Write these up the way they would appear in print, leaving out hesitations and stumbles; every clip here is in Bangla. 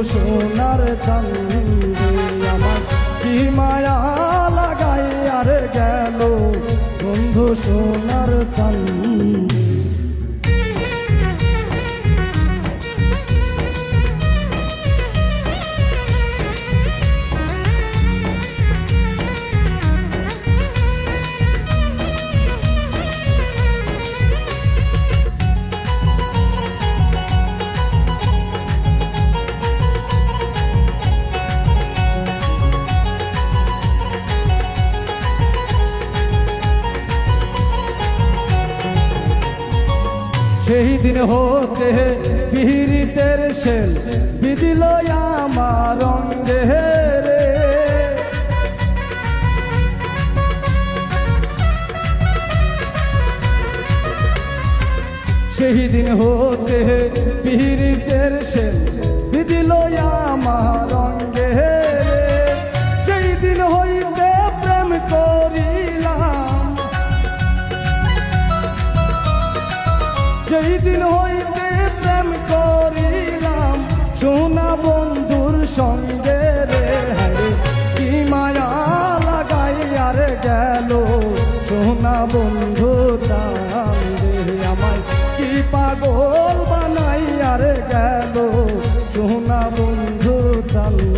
সোনার চাঁদে আমার কি মায়া লাগাই আর গেল বন্ধু সোনার চাঁদে। সেই দিন হতে পীড়িতের শেল বিদিল আমার অঙ্গে রে, সেই দিন হতে পীড়িতের শেল বিদিল আমার অঙ্গে রে। যেই দিন হইতে প্রেম করিলাম, যেই দিন হইতে প্রেম করিলাম সোনা বন্ধুর সঙ্গে রে, হরে কি মায়া লাগাই আর গেল সোনা বন্ধু চাঁদে আমায় কি পাগল বানাই আর গেল সোনা বন্ধু চাঁদে।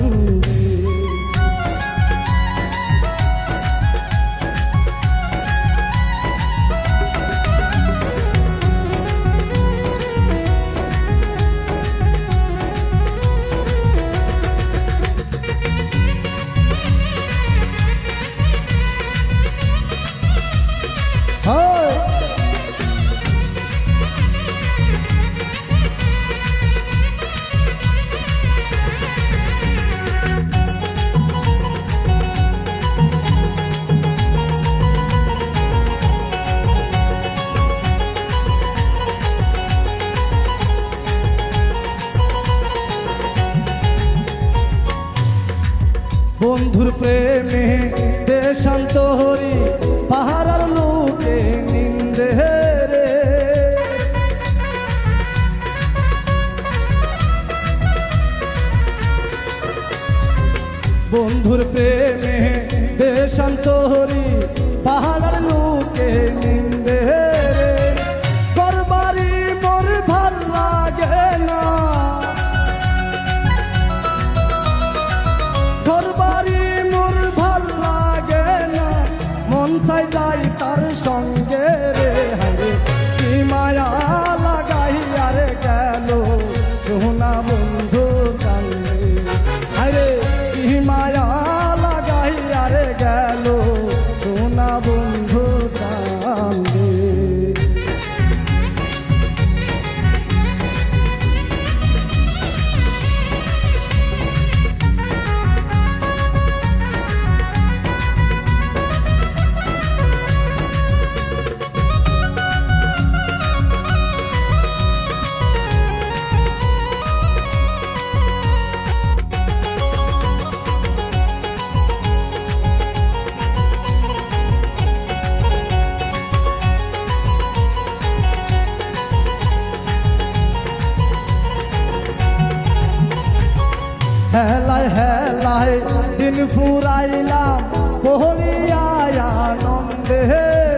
বন্ধুর প্রেমে দেশান্ত হরি পাহাড়ার লোকে নিন্দে রে, বন্ধুর প্রেমে দেশান্ত হরি পাহাড়ার লোকে নিন্দে রে। ঘরবাড়ি মোর ভাল লাগে না, ঘরবাড়ি মোর ভাল লাগে না, মন চাই যাই তার সঙ্গে রে, হরে কি মায়া লাগাই আর গেল সোনা বন্ধু চাঁদে, হরে কি মায়া লাগাই আর গেল সোনা বন্ধু চাঁদে। হেলায় হেলায় দিন ফুরাইলাম বহরিয়ায় আনন্দে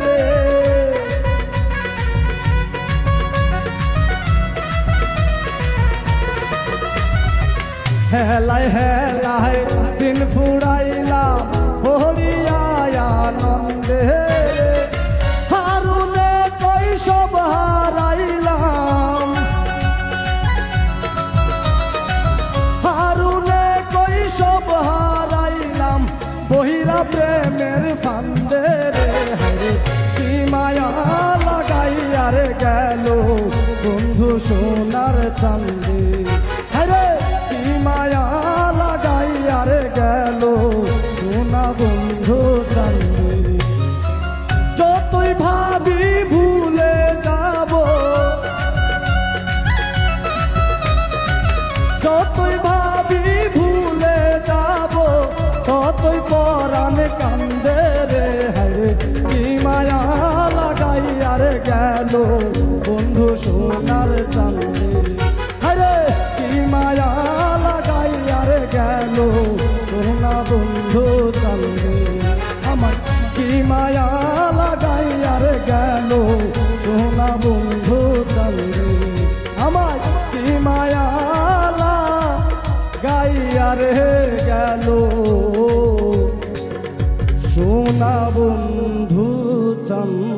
রে, হেলায় হেলায় দিন ফুরাইলাম বহরিয়ায় আনন্দে রে। হারুনে কৈশব হারাইলাম, হারুনে কৈশব হারাইলাম বহিরা প্রেমের ফান্দে রে, হরে কি মায়া লাগাই আর গেল বন্ধু সোনার চাঁদে, হরে কি মায়া লাগাই আর গেল সোনা বন্ধু চাঁদে। যতই ভাবি ভুলে যাব, যতই ভাবি ভুলে যাব, ততই পরাণ কান্দে রে, হরে কি মায়া লাগাই আর গেল বন্ধু সোনার চাঁদে, হরে কি মায়া লাগাই লাগাইয়ারে গেল সোনা বন্ধু চন্দ্র